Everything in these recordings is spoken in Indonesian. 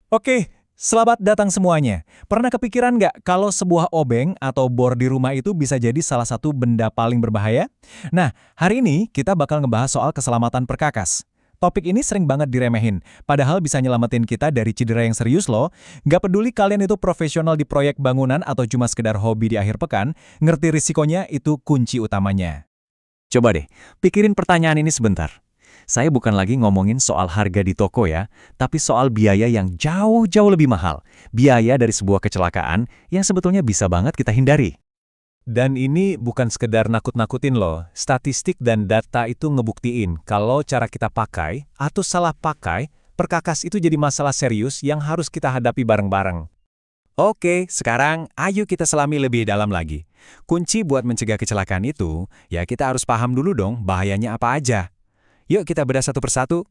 Oke, selamat datang semuanya. Pernah kepikiran nggak kalau sebuah obeng atau bor di rumah itu bisa jadi salah satu benda paling berbahaya? Nah, hari ini kita bakal ngebahas soal keselamatan perkakas. Topik ini sering banget diremehin, padahal bisa nyelamatin kita dari cedera yang serius loh. Nggak peduli kalian itu profesional di proyek bangunan atau cuma sekedar hobi di akhir pekan, ngerti risikonya itu kunci utamanya. Coba deh, pikirin pertanyaan ini sebentar. Saya bukan lagi ngomongin soal harga di toko ya, tapi soal biaya yang jauh-jauh lebih mahal. Biaya dari sebuah kecelakaan yang sebetulnya bisa banget kita hindari. Dan ini bukan sekedar nakut-nakutin loh. Statistik dan data itu ngebuktiin kalau cara kita pakai atau salah pakai, perkakas itu jadi masalah serius yang harus kita hadapi bareng-bareng. Oke, sekarang ayo kita selami lebih dalam lagi. Kunci buat mencegah kecelakaan itu, ya kita harus paham dulu dong bahayanya apa aja. Yuk kita bedah satu persatu.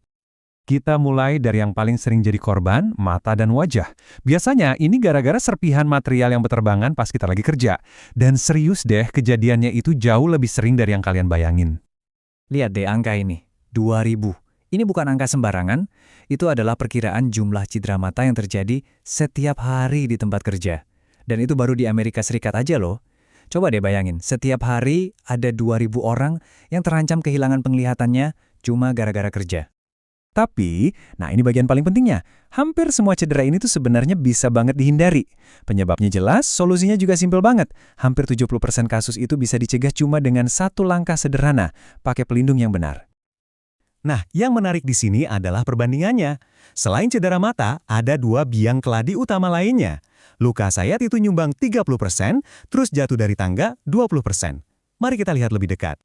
Kita mulai dari yang paling sering jadi korban, mata dan wajah. Biasanya ini gara-gara serpihan material yang berterbangan pas kita lagi kerja. Dan serius deh, kejadiannya itu jauh lebih sering dari yang kalian bayangin. Lihat deh angka ini, 2000. Ini bukan angka sembarangan, itu adalah perkiraan jumlah cedera mata yang terjadi setiap hari di tempat kerja. Dan itu baru di Amerika Serikat aja loh. Coba deh bayangin, setiap hari ada 2000 orang yang terancam kehilangan penglihatannya cuma gara-gara kerja. Tapi, nah ini bagian paling pentingnya, hampir semua cedera ini tuh sebenarnya bisa banget dihindari. Penyebabnya jelas, solusinya juga simpel banget. Hampir 70% kasus itu bisa dicegah cuma dengan satu langkah sederhana, pakai pelindung yang benar. Nah, yang menarik di sini adalah perbandingannya. Selain cedera mata, ada dua biang keladi utama lainnya. Luka sayat itu nyumbang 30%, terus jatuh dari tangga 20%. Mari kita lihat lebih dekat.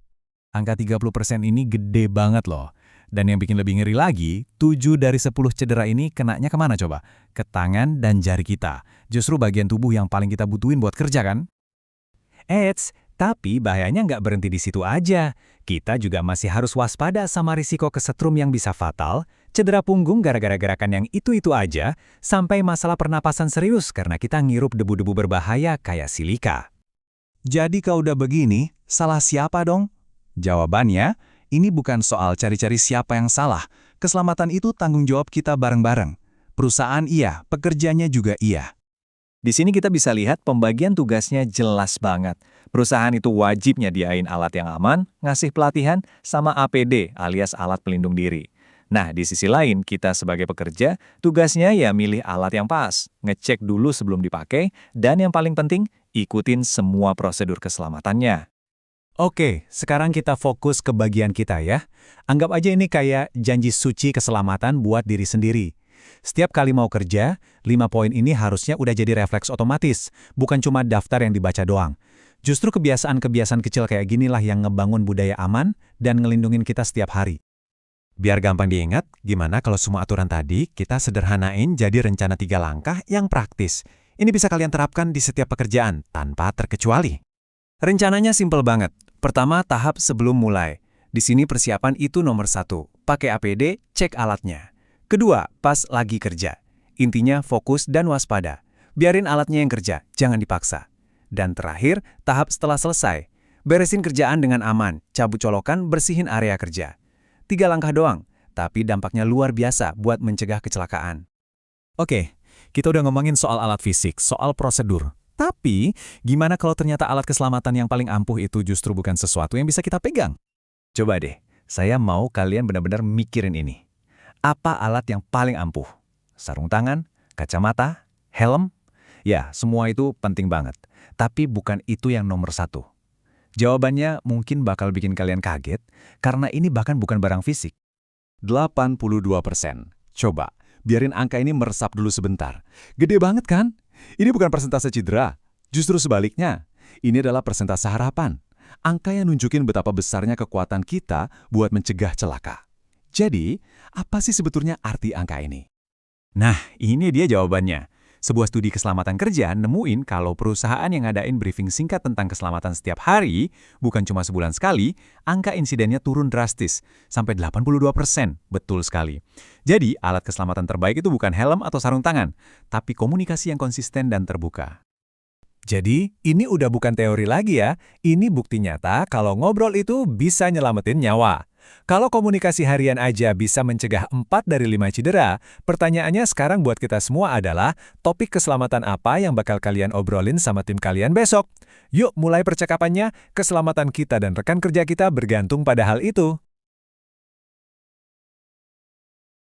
Angka 30% ini gede banget loh. Dan yang bikin lebih ngeri lagi, 7 dari 10 cedera ini kenanya kemana coba? Ke tangan dan jari kita. Justru bagian tubuh yang paling kita butuhin buat kerja kan? Eits, tapi bahayanya nggak berhenti di situ aja. Kita juga masih harus waspada sama risiko kesetrum yang bisa fatal, cedera punggung gara-gara gerakan yang itu-itu aja, sampai masalah pernapasan serius karena kita ngirup debu-debu berbahaya kayak silika. Jadi kalau udah begini, salah siapa dong? Jawabannya, ini bukan soal cari-cari siapa yang salah. Keselamatan itu tanggung jawab kita bareng-bareng. Perusahaan iya, pekerjanya juga iya. Di sini kita bisa lihat pembagian tugasnya jelas banget. Perusahaan itu wajib nyediain alat yang aman, ngasih pelatihan, sama APD alias alat pelindung diri. Nah, di sisi lain, kita sebagai pekerja, tugasnya ya milih alat yang pas, ngecek dulu sebelum dipakai, dan yang paling penting, ikutin semua prosedur keselamatannya. Oke, sekarang kita fokus ke bagian kita ya. Anggap aja ini kayak janji suci keselamatan buat diri sendiri. Setiap kali mau kerja, 5 poin ini harusnya udah jadi refleks otomatis, bukan cuma daftar yang dibaca doang. Justru kebiasaan-kebiasaan kecil kayak ginilah yang ngebangun budaya aman dan ngelindungin kita setiap hari. Biar gampang diingat, gimana kalau semua aturan tadi kita sederhanain jadi rencana 3 langkah yang praktis. Ini bisa kalian terapkan di setiap pekerjaan, tanpa terkecuali. Rencananya simpel banget. Pertama, tahap sebelum mulai. Di sini persiapan itu nomor 1. Pakai APD, cek alatnya. Kedua, pas lagi kerja. Intinya fokus dan waspada. Biarin alatnya yang kerja, jangan dipaksa. Dan terakhir, tahap setelah selesai. Beresin kerjaan dengan aman, cabut colokan, bersihin area kerja. 3 langkah doang, tapi dampaknya luar biasa buat mencegah kecelakaan. Oke, kita udah ngomongin soal alat fisik, soal prosedur. Tapi, gimana kalau ternyata alat keselamatan yang paling ampuh itu justru bukan sesuatu yang bisa kita pegang? Coba deh, saya mau kalian benar-benar mikirin ini. Apa alat yang paling ampuh? Sarung tangan, kacamata, helm? Ya, semua itu penting banget. Tapi bukan itu yang nomor 1. Jawabannya mungkin bakal bikin kalian kaget, karena ini bahkan bukan barang fisik. 82%. Coba, biarin angka ini meresap dulu sebentar. Gede banget kan? Ini bukan persentase cedera, justru sebaliknya. Ini adalah persentase harapan. Angka yang nunjukin betapa besarnya kekuatan kita buat mencegah celaka. Jadi, apa sih sebetulnya arti angka ini? Nah, ini dia jawabannya. Sebuah studi keselamatan kerja nemuin kalau perusahaan yang ngadain briefing singkat tentang keselamatan setiap hari, bukan cuma sebulan sekali, angka insidennya turun drastis, sampai 82%. Betul sekali. Jadi, alat keselamatan terbaik itu bukan helm atau sarung tangan, tapi komunikasi yang konsisten dan terbuka. Jadi, ini udah bukan teori lagi ya, ini bukti nyata kalau ngobrol itu bisa nyelamatin nyawa. Kalau komunikasi harian aja bisa mencegah 4 dari 5 cedera, pertanyaannya sekarang buat kita semua adalah, topik keselamatan apa yang bakal kalian obrolin sama tim kalian besok? Yuk mulai percakapannya, keselamatan kita dan rekan kerja kita bergantung pada hal itu.